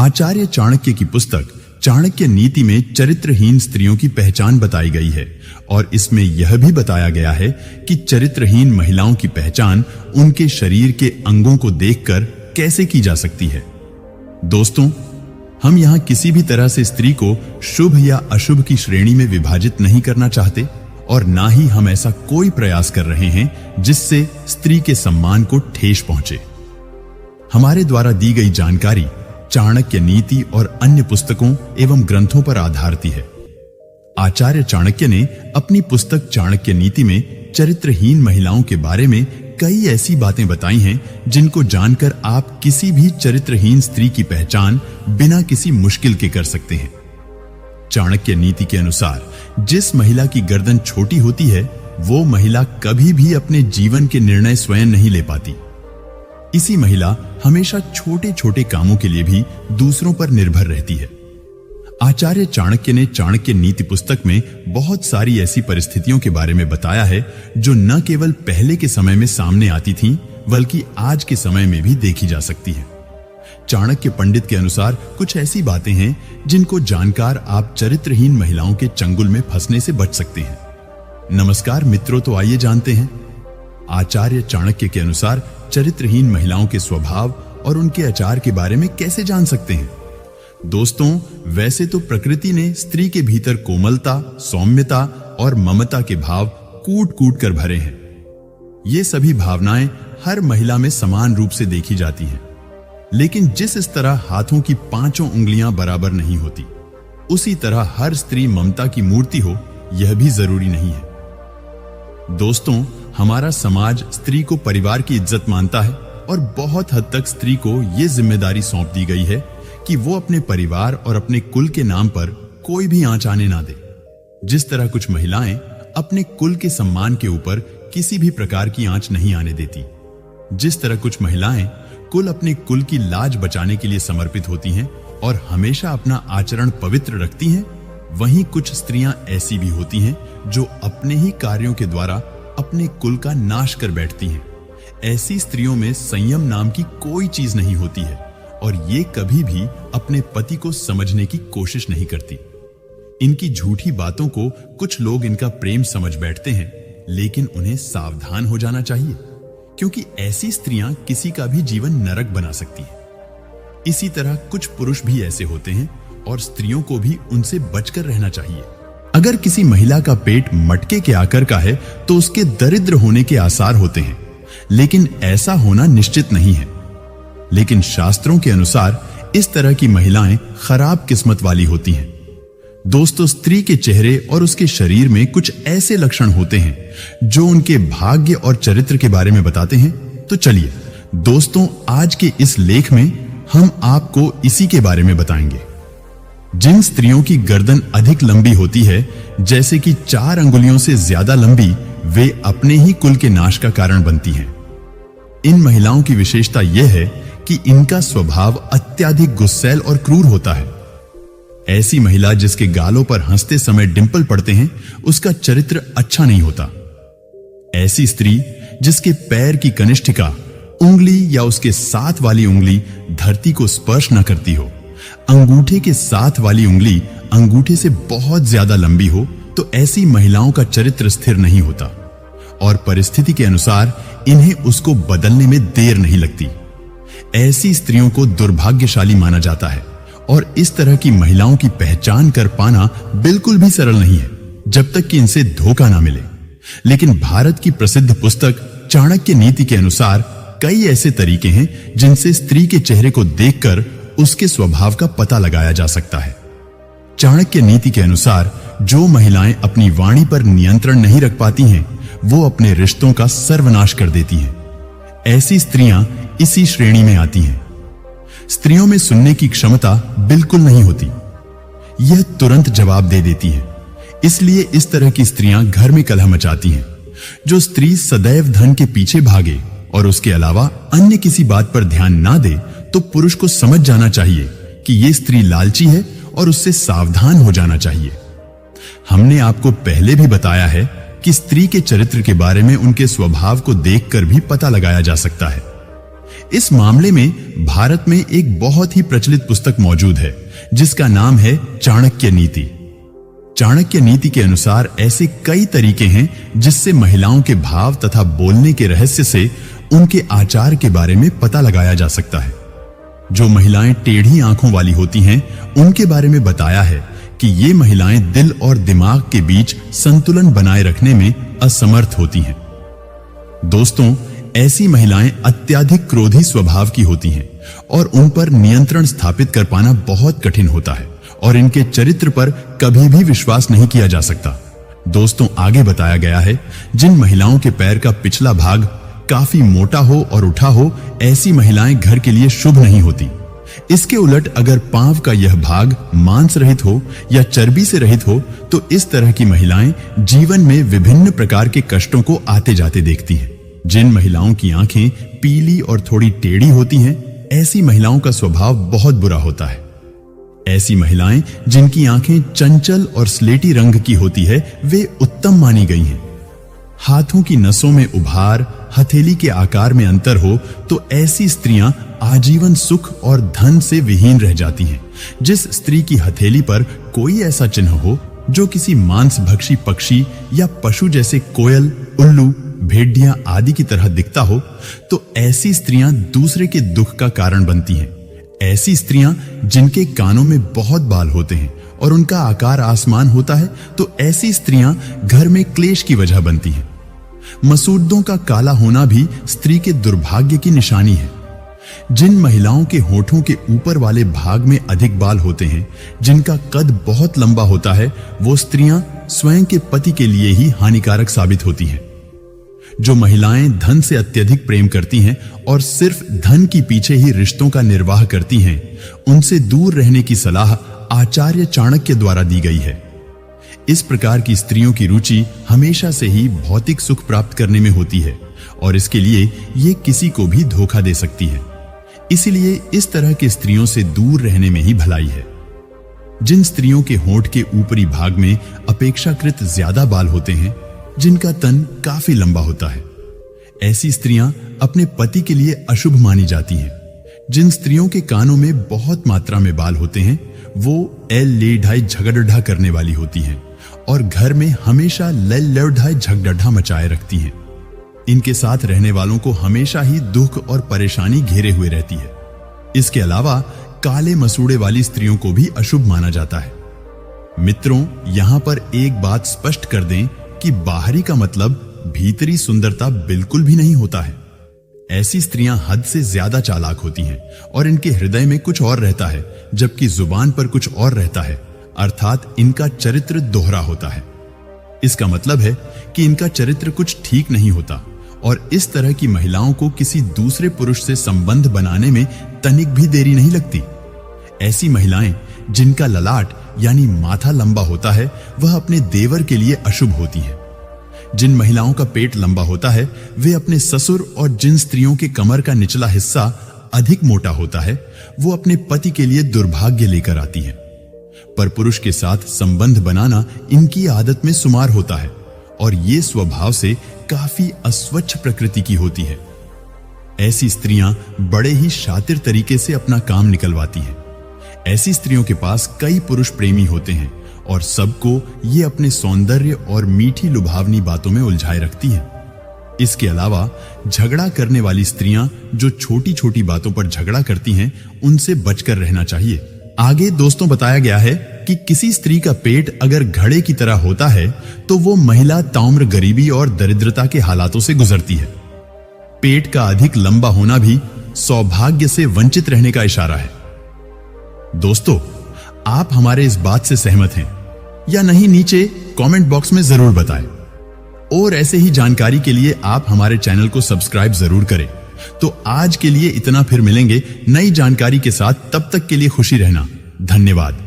आचार्य चाणक्य की पुस्तक चाणक्य नीति में चरित्रहीन स्त्रियों की पहचान बताई गई है और इसमें यह भी बताया गया है कि चरित्रहीन महिलाओं की पहचान उनके शरीर के अंगों को देखकर कैसे की जा सकती है। दोस्तों, हम यहां किसी भी तरह से स्त्री को शुभ या अशुभ की श्रेणी में विभाजित नहीं करना चाहते और ना ही हम ऐसा कोई प्रयास कर रहे हैं जिससे स्त्री के सम्मान को ठेस पहुंचे। हमारे द्वारा दी गई जानकारी चाणक्य नीति और अन्य पुस्तकों एवं ग्रंथों पर आधारित है। आचार्य चाणक्य ने अपनी पुस्तक चाणक्य नीति में चरित्रहीन महिलाओं के बारे में कई ऐसी बातें बताई हैं जिनको जानकर आप किसी भी चरित्रहीन स्त्री की पहचान बिना किसी मुश्किल के कर सकते हैं। चाणक्य नीति के अनुसार जिस महिला की गर्दन छोटी होती है वो महिला कभी भी अपने जीवन के निर्णय स्वयं नहीं ले पाती। इसी महिला हमेशा छोटे छोटे कामों के लिए भी दूसरों पर निर्भर रहती है। आचार्य चाणक्य ने चाणक्य नीति पुस्तक में बहुत सारी ऐसी परिस्थितियों के बारे में बताया है जो न केवल पहले के समय में सामने आती थीं, बल्कि आज के समय में भी देखी जा सकती है। चाणक्य पंडित के अनुसार कुछ ऐसी बातें हैं जिनको जानकर आप चरित्रहीन महिलाओं के चंगुल में फंसने से बच सकते हैं। नमस्कार मित्रों, तो आइए जानते हैं आचार्य चाणक्य के अनुसार चरित्रहीन महिलाओं के स्वभाव और उनके आचार के बारे में कैसे जान सकते हैं। दोस्तों, वैसे तो प्रकृति ने स्त्री के भीतर कोमलता, सौम्यता और ममता के भाव कूट कूट कर भरे हैं। ये सभी भावनाएं हर महिला में समान रूप से देखी जाती हैं, लेकिन जिस तरह हाथों की पांचों उंगलियां बराबर नहीं होती, उसी तरह हर स्त्री ममता की मूर्ति हो यह भी जरूरी नहीं है। दोस्तों, हमारा समाज स्त्री को परिवार की इज्जत मानता है और बहुत हद तक स्त्री को यह जिम्मेदारी सौंप दी गई है कि वो अपने परिवार और अपने कुल के नाम पर कोई भी आंच आने ना दे। जिस तरह कुछ महिलाएं अपने कुल के सम्मान के ऊपर किसी भी प्रकार की आंच नहीं आने देती, जिस तरह कुछ महिलाएं अपने कुल की लाज बचाने के लिए समर्पित होती हैं और हमेशा अपना आचरण पवित्र रखती हैं, वहीं कुछ स्त्रियां ऐसी भी होती हैं जो अपने ही कार्यों के द्वारा अपने कुल का नाश कर बैठती हैं। ऐसी स्त्रियों में संयम नाम की कोई चीज नहीं होती है और ये कभी भी अपने पति को समझने की कोशिश नहीं करती। इनकी झूठी बातों को कुछ लोग इनका प्रेम समझ बैठते हैं, लेकिन उन्हें सावधान हो जाना चाहिए, क्योंकि ऐसी स्त्रियां किसी का भी जीवन नरक बना सकती हैं। इसी तरह कुछ पुरुष भी ऐसे होते हैं और स्त्रियों को भी उनसे बचकर रहना चाहिए। अगर किसी महिला का पेट मटके के आकार का है तो उसके दरिद्र होने के आसार होते हैं, लेकिन ऐसा होना निश्चित नहीं है। लेकिन शास्त्रों के अनुसार इस तरह की महिलाएं खराब किस्मत वाली होती हैं। दोस्तों, स्त्री के चेहरे और उसके शरीर में कुछ ऐसे लक्षण होते हैं जो उनके भाग्य और चरित्र के बारे में बताते हैं। तो चलिए दोस्तों, आज के इस लेख में हम आपको इसी के बारे में बताएंगे। जिन स्त्रियों की गर्दन अधिक लंबी होती है, जैसे कि 4 अंगुलियों से ज्यादा लंबी, वे अपने ही कुल के नाश का कारण बनती हैं। इन महिलाओं की विशेषता यह है कि इनका स्वभाव अत्यधिक गुस्सैल और क्रूर होता है। ऐसी महिला जिसके गालों पर हंसते समय डिंपल पड़ते हैं, उसका चरित्र अच्छा नहीं होता। ऐसी स्त्री जिसके पैर की कनिष्ठिका उंगली या उसके साथ वाली उंगली धरती को स्पर्श न करती हो, अंगूठे के साथ वाली उंगली अंगूठे से बहुत ज्यादा लंबी हो, तो ऐसी महिलाओं का चरित्र स्थिर नहीं होता और परिस्थिति के अनुसार इन्हें उसको बदलने में देर नहीं लगती। ऐसी स्त्रियों को दुर्भाग्यशाली माना जाता है और इस तरह की महिलाओं की पहचान कर पाना बिल्कुल भी सरल नहीं है, जब तक कि इनसे धोखा ना मिले। लेकिन भारत की प्रसिद्ध पुस्तक चाणक्य नीति के अनुसार कई ऐसे तरीके हैं जिनसे स्त्री के चेहरे को देखकर उसके स्वभाव का पता लगाया जा सकता है। चाणक्य नीति के अनुसार जो महिलाएं अपनी वाणी पर नियंत्रण नहीं रख पाती हैं, वो अपने रिश्तों का सर्वनाश कर देती हैं। ऐसी स्त्रियां इसी श्रेणी में आती हैं। स्त्रियों में सुनने की क्षमता बिल्कुल नहीं होती, यह तुरंत जवाब दे देती है। इसलिए इस तरह की स्त्रियां घर में कलह मचाती हैं। जो स्त्री सदैव धन के पीछे भागे और उसके अलावा अन्य किसी बात पर ध्यान ना दे, तो पुरुष को समझ जाना चाहिए कि यह स्त्री लालची है और उससे सावधान हो जाना चाहिए। हमने आपको पहले भी बताया है कि स्त्री के चरित्र के बारे में उनके स्वभाव को देखकर भी पता लगाया जा सकता है। इस मामले में भारत में एक बहुत ही प्रचलित पुस्तक मौजूद है जिसका नाम है चाणक्य नीति। चाणक्य नीति के अनुसार ऐसे कई तरीके हैं जिससे महिलाओं के भाव तथा बोलने के रहस्य से उनके आचार के बारे में पता लगाया जा सकता है। जो महिलाएं टेढ़ी आंखों वाली होती हैं, उनके बारे में बताया है कि ये महिलाएं दिल और दिमाग के बीच संतुलन बनाए रखने में असमर्थ होती हैं। दोस्तों, ऐसी महिलाएं अत्यधिक क्रोधी स्वभाव की होती हैं और उन पर नियंत्रण स्थापित कर पाना बहुत कठिन होता है और इनके चरित्र पर कभी भी विश्वास नहीं किया जा सकता। दोस्तों, आगे बताया गया है जिन महिलाओं के पैर का पिछला भाग काफी मोटा हो और उठा हो, ऐसी महिलाएं घर के लिए शुभ नहीं होती। इसके उलट अगर पांव का यह भाग मांस रहित हो या चर्बी से रहित हो तो इस तरह की महिलाएं जीवन में विभिन्न प्रकार के कष्टों को आते जाते देखती हैं। जिन महिलाओं की आंखें पीली और थोड़ी टेढ़ी होती हैं, ऐसी महिलाओं का स्वभाव बहुत बुरा होता है। ऐसी महिलाएं जिनकी आंखें चंचल और स्लेटी रंग की होती है, वे उत्तम मानी गई हैं। हाथों की नसों में उभार, हथेली के आकार में अंतर हो तो ऐसी स्त्रियां आजीवन सुख और धन से विहीन रह जाती हैं। जिस स्त्री की हथेली पर कोई ऐसा चिन्ह हो जो किसी मांसभक्षी पक्षी या पशु जैसे कोयल, उल्लू, भेड़िया आदि की तरह दिखता हो तो ऐसी स्त्रियां दूसरे के दुख का कारण बनती हैं। ऐसी स्त्रियां जिनके कानों में बहुत बाल होते हैं और उनका आकार आसमान होता है तो ऐसी स्त्रियां घर में क्लेश की वजह बनती हैं। मसूड़ों का काला होना भी स्त्री के दुर्भाग्य की निशानी है। जिन महिलाओं के होठों के ऊपर वाले भाग में अधिक बाल होते हैं, जिनका कद बहुत लंबा होता है, वो स्त्रियां स्वयं के पति के लिए ही हानिकारक साबित होती हैं। जो महिलाएं धन से अत्यधिक प्रेम करती हैं और सिर्फ धन की पीछे ही रिश्तों का निर्वाह करती हैं, उनसे दूर रहने की सलाह आचार्य चाणक्य द्वारा दी गई है। इस प्रकार की स्त्रियों की रुचि हमेशा से ही भौतिक सुख प्राप्त करने में होती है और इसके लिए ये किसी को भी धोखा दे सकती है। इसलिए इस तरह के स्त्रियों से दूर रहने में ही भलाई है। जिन स्त्रियों के होंठ के ऊपरी भाग में अपेक्षाकृत ज्यादा बाल होते हैं, जिनका तन काफी लंबा होता है, ऐसी स्त्रियां अपने पति के लिए अशुभ मानी जाती हैं। जिन स्त्रियों के कानों में बहुत मात्रा में बाल होते हैं, वो एल-ले-ढाई झगड़ढ़ा करने वाली होती हैं और घर में हमेशा लल-लड़-ढाई झगड़ढ़ा मचाए रखती हैं। इनके साथ रहने वालों को हमेशा ही दुख और परेशानी घेरे हुए रहती है। इसके अलावा काले मसूड़े वाली स्त्रियों को भी अशुभ माना जाता है। मित्रों, यहां पर एक बात स्पष्ट कर दें कि बाहरी का मतलब भीतरी सुंदरता बिल्कुल भी नहीं होता है। ऐसी स्त्रियां हद से ज्यादा चालाक होती हैं और इनके हृदय में कुछ और रहता है जबकि जुबान पर कुछ और रहता है, अर्थात इनका चरित्र दोहरा होता है। इसका मतलब है कि इनका चरित्र कुछ ठीक नहीं होता और इस तरह की महिलाओं को किसी दूसरे पुरुष से संबंध बनाने में तनिक भी देरी नहीं लगती। ऐसी महिलाएं जिनका ललाट यानी माथा लंबा होता है, वह अपने देवर के लिए अशुभ होती हैं। जिन महिलाओं का पेट लंबा होता है, वे अपने ससुर, और जिन स्त्रियों के कमर का निचला हिस्सा अधिक मोटा होता है, वो अपने पति के लिए दुर्भाग्य लेकर आती हैं। पर पुरुष के साथ संबंध बनाना इनकी आदत में शुमार होता है और ये स्वभाव से काफी अस्वच्छ प्रकृति की होती है। ऐसी स्त्रियां बड़े ही शातिर तरीके से अपना काम निकलवाती हैं। ऐसी स्त्रियों के पास कई पुरुष प्रेमी होते हैं और सबको ये अपने सौंदर्य और मीठी लुभावनी बातों में उलझाए रखती हैं। इसके अलावा झगड़ा करने वाली स्त्रियां जो छोटी छोटी बातों पर झगड़ा करती हैं, उनसे बचकर रहना चाहिए। आगे दोस्तों बताया गया है कि किसी स्त्री का पेट अगर घड़े की तरह होता है तो वो महिला ताम्र गरीबी और दरिद्रता के हालातों से गुजरती है। पेट का अधिक लंबा होना भी सौभाग्य से वंचित रहने का इशारा है। दोस्तों, आप हमारे इस बात से सहमत हैं या नहीं, नीचे कमेंट बॉक्स में जरूर बताएं। और ऐसे ही जानकारी के लिए आप हमारे चैनल को सब्सक्राइब जरूर करें। तो आज के लिए इतना, फिर मिलेंगे नई जानकारी के साथ। तब तक के लिए खुशी रहना। धन्यवाद।